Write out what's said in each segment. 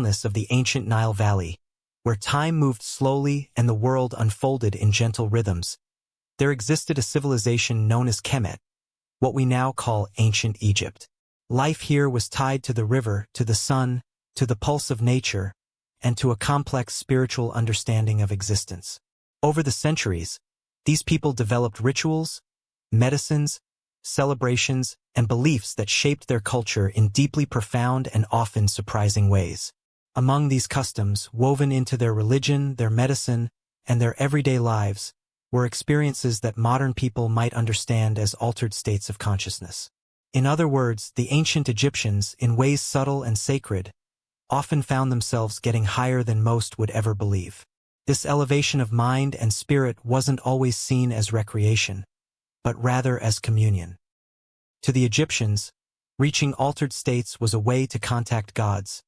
stillness of the ancient Nile Valley, where time moved slowly and the world unfolded in gentle rhythms, there existed a civilization known as Kemet, what we now call ancient Egypt. Life here was tied to the river, to the sun, to the pulse of nature, and to a complex spiritual understanding of existence. Over the centuries, these people developed rituals, medicines, celebrations, and beliefs that shaped their culture in deeply profound and often surprising ways. Among these customs, woven into their religion, their medicine, and their everyday lives, were experiences that modern people might understand as altered states of consciousness. In other words, the ancient Egyptians, in ways subtle and sacred, often found themselves getting higher than most would ever believe. This elevation of mind and spirit wasn't always seen as recreation, but rather as communion. To the Egyptians, reaching altered states was a way to contact gods,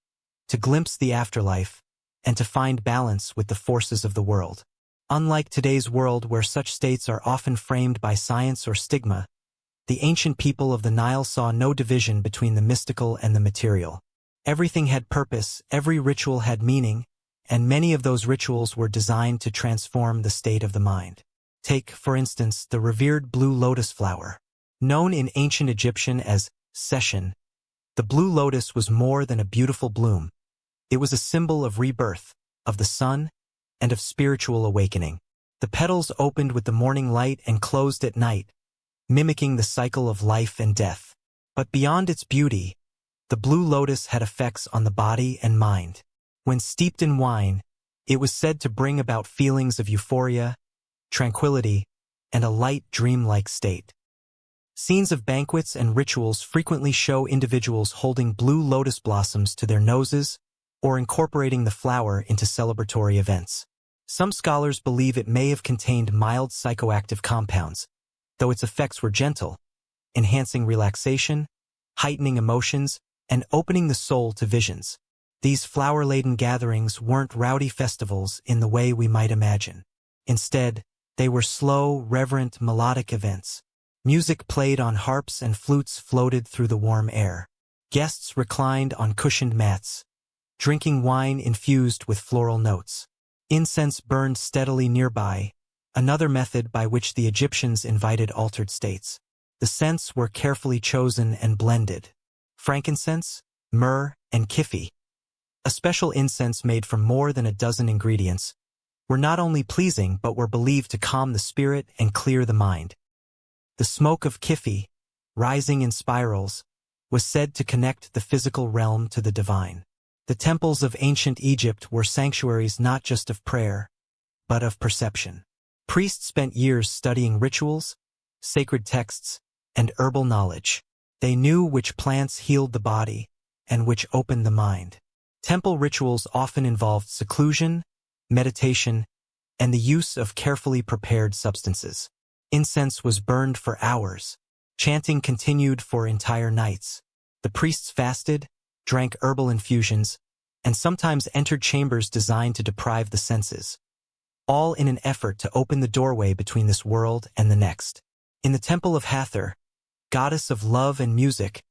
to glimpse the afterlife, and to find balance with the forces of the world. Unlike today's world where such states are often framed by science or stigma, the ancient people of the Nile saw no division between the mystical and the material. Everything had purpose, every ritual had meaning, and many of those rituals were designed to transform the state of the mind. Take, for instance, the revered blue lotus flower. Known in ancient Egyptian as Session, the blue lotus was more than a beautiful bloom. It was a symbol of rebirth, of the sun, and of spiritual awakening. The petals opened with the morning light and closed at night, mimicking the cycle of life and death. But beyond its beauty, the blue lotus had effects on the body and mind. When steeped in wine, it was said to bring about feelings of euphoria, tranquility, and a light dream-like state. Scenes of banquets and rituals frequently show individuals holding blue lotus blossoms to their noses or incorporating the flower into celebratory events. Some scholars believe it may have contained mild psychoactive compounds, though its effects were gentle, enhancing relaxation, heightening emotions, and opening the soul to visions. These flower-laden gatherings weren't rowdy festivals in the way we might imagine. Instead, they were slow, reverent, melodic events. Music played on harps and flutes floated through the warm air. Guests reclined on cushioned mats, drinking wine infused with floral notes. Incense burned steadily nearby, another method by which the Egyptians invited altered states. The scents were carefully chosen and blended. Frankincense, myrrh, and kifi, a special incense made from more than a dozen ingredients, were not only pleasing but were believed to calm the spirit and clear the mind. The smoke of kifi, rising in spirals, was said to connect the physical realm to the divine. The temples of ancient Egypt were sanctuaries not just of prayer, but of perception. Priests spent years studying rituals, sacred texts, and herbal knowledge. They knew which plants healed the body and which opened the mind. Temple rituals often involved seclusion, meditation, and the use of carefully prepared substances. Incense was burned for hours. Chanting continued for entire nights. The priests fasted, drank herbal infusions, and sometimes entered chambers designed to deprive the senses, all in an effort to open the doorway between this world and the next. In the Temple of Hathor, goddess of love and music,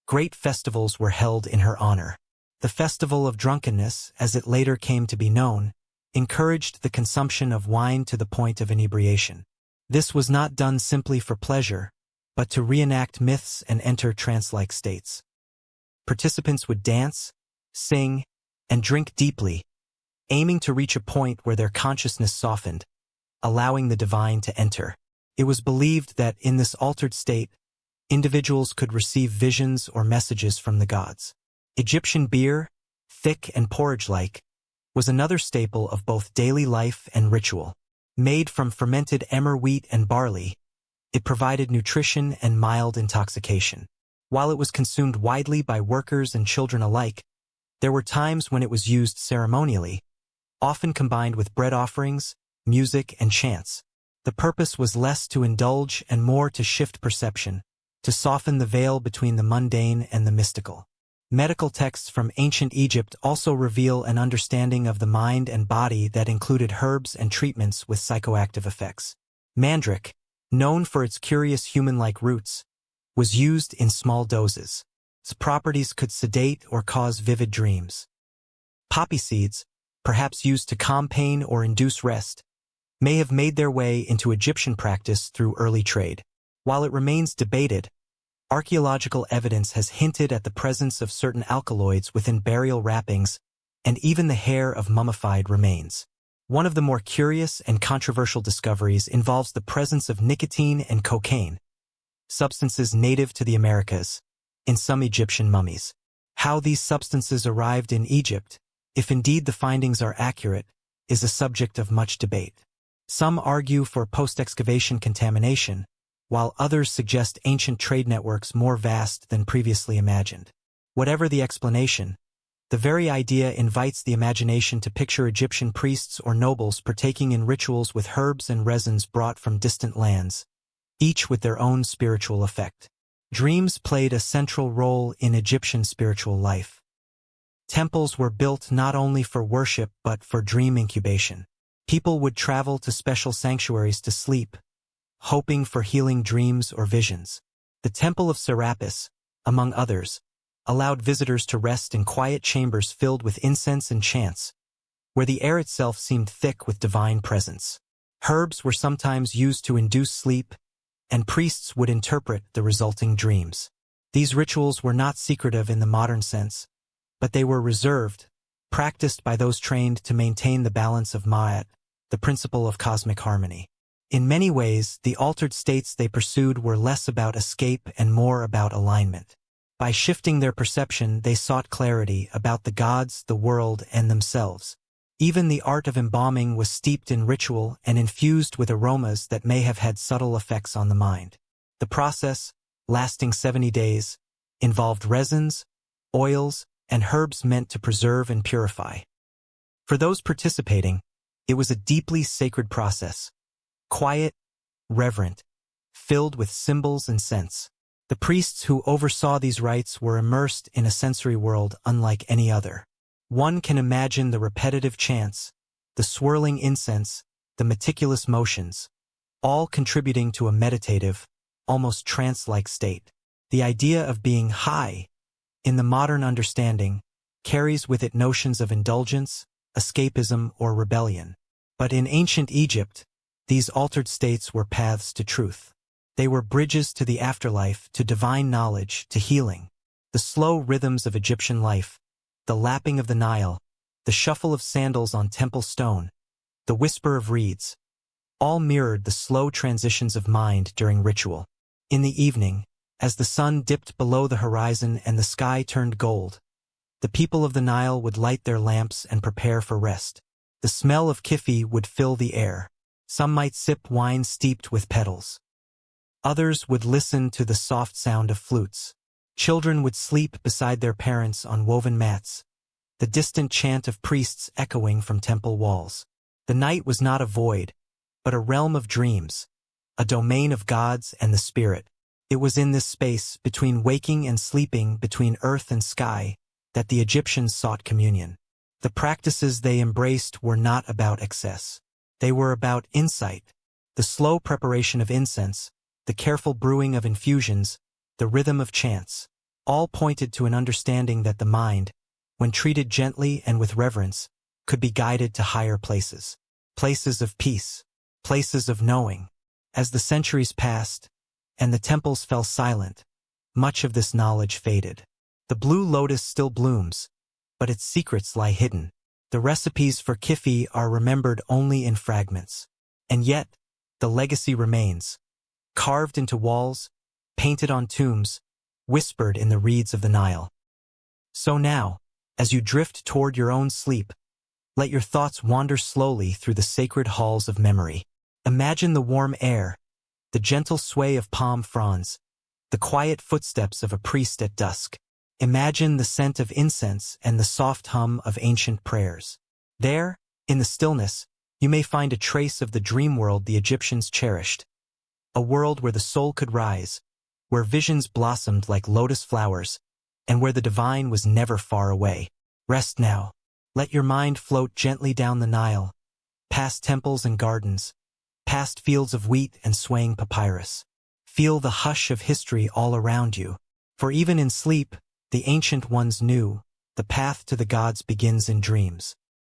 great festivals were held in her honor. The Festival of Drunkenness, as it later came to be known, encouraged the consumption of wine to the point of inebriation. This was not done simply for pleasure, but to reenact myths and enter trance-like states. Participants would dance, sing, and drink deeply, aiming to reach a point where their consciousness softened, allowing the divine to enter. It was believed that in this altered state, individuals could receive visions or messages from the gods. Egyptian beer, thick and porridge-like, was another staple of both daily life and ritual. Made from fermented emmer wheat and barley, it provided nutrition and mild intoxication. While it was consumed widely by workers and children alike, there were times when it was used ceremonially, often combined with bread offerings, music, and chants. The purpose was less to indulge and more to shift perception, to soften the veil between the mundane and the mystical. Medical texts from ancient Egypt also reveal an understanding of the mind and body that included herbs and treatments with psychoactive effects. Mandrake, known for its curious human-like roots, was used in small doses. Its properties could sedate or cause vivid dreams. Poppy seeds, perhaps used to calm pain or induce rest, may have made their way into Egyptian practice through early trade. While it remains debated, archaeological evidence has hinted at the presence of certain alkaloids within burial wrappings and even the hair of mummified remains. One of the more curious and controversial discoveries involves the presence of nicotine and cocaine, substances native to the Americas, in some Egyptian mummies. How these substances arrived in Egypt, if indeed the findings are accurate, is a subject of much debate. Some argue for post-excavation contamination, while others suggest ancient trade networks more vast than previously imagined. Whatever the explanation, the very idea invites the imagination to picture Egyptian priests or nobles partaking in rituals with herbs and resins brought from distant lands, each with their own spiritual effect. Dreams played a central role in Egyptian spiritual life. Temples were built not only for worship but for dream incubation. People would travel to special sanctuaries to sleep, hoping for healing dreams or visions. The Temple of Serapis, among others, allowed visitors to rest in quiet chambers filled with incense and chants, where the air itself seemed thick with divine presence. Herbs were sometimes used to induce sleep, and priests would interpret the resulting dreams. These rituals were not secretive in the modern sense, but they were reserved, practiced by those trained to maintain the balance of Ma'at, the principle of cosmic harmony. In many ways, the altered states they pursued were less about escape and more about alignment. By shifting their perception, they sought clarity about the gods, the world, and themselves. Even the art of embalming was steeped in ritual and infused with aromas that may have had subtle effects on the mind. The process, lasting 70 days, involved resins, oils, and herbs meant to preserve and purify. For those participating, it was a deeply sacred process, quiet, reverent, filled with symbols and scents. The priests who oversaw these rites were immersed in a sensory world unlike any other. One can imagine the repetitive chants, the swirling incense, the meticulous motions, all contributing to a meditative, almost trance-like state. The idea of being high, in the modern understanding, carries with it notions of indulgence, escapism, or rebellion. But in ancient Egypt, these altered states were paths to truth. They were bridges to the afterlife, to divine knowledge, to healing. The slow rhythms of Egyptian life, the lapping of the Nile, the shuffle of sandals on temple stone, the whisper of reeds, all mirrored the slow transitions of mind during ritual. In the evening, as the sun dipped below the horizon and the sky turned gold, the people of the Nile would light their lamps and prepare for rest. The smell of kifi would fill the air. Some might sip wine steeped with petals. Others would listen to the soft sound of flutes. Children would sleep beside their parents on woven mats, the distant chant of priests echoing from temple walls. The night was not a void, but a realm of dreams, a domain of gods and the spirit. It was in this space, between waking and sleeping, between earth and sky, that the Egyptians sought communion. The practices they embraced were not about excess. They were about insight, the slow preparation of incense, the careful brewing of infusions, the rhythm of chants. All pointed to an understanding that the mind, when treated gently and with reverence, could be guided to higher places. Places of peace, places of knowing. As the centuries passed, and the temples fell silent, much of this knowledge faded. The blue lotus still blooms, but its secrets lie hidden. The recipes for kifi are remembered only in fragments. And yet, the legacy remains, carved into walls, painted on tombs, whispered in the reeds of the Nile. So now, as you drift toward your own sleep, let your thoughts wander slowly through the sacred halls of memory. Imagine the warm air, the gentle sway of palm fronds, the quiet footsteps of a priest at dusk. Imagine the scent of incense and the soft hum of ancient prayers. There, in the stillness, you may find a trace of the dream world the Egyptians cherished. A world where the soul could rise, where visions blossomed like lotus flowers, and where the divine was never far away. Rest now. Let your mind float gently down the Nile, past temples and gardens, past fields of wheat and swaying papyrus. Feel the hush of history all around you. For even in sleep, the ancient ones knew, the path to the gods begins in dreams.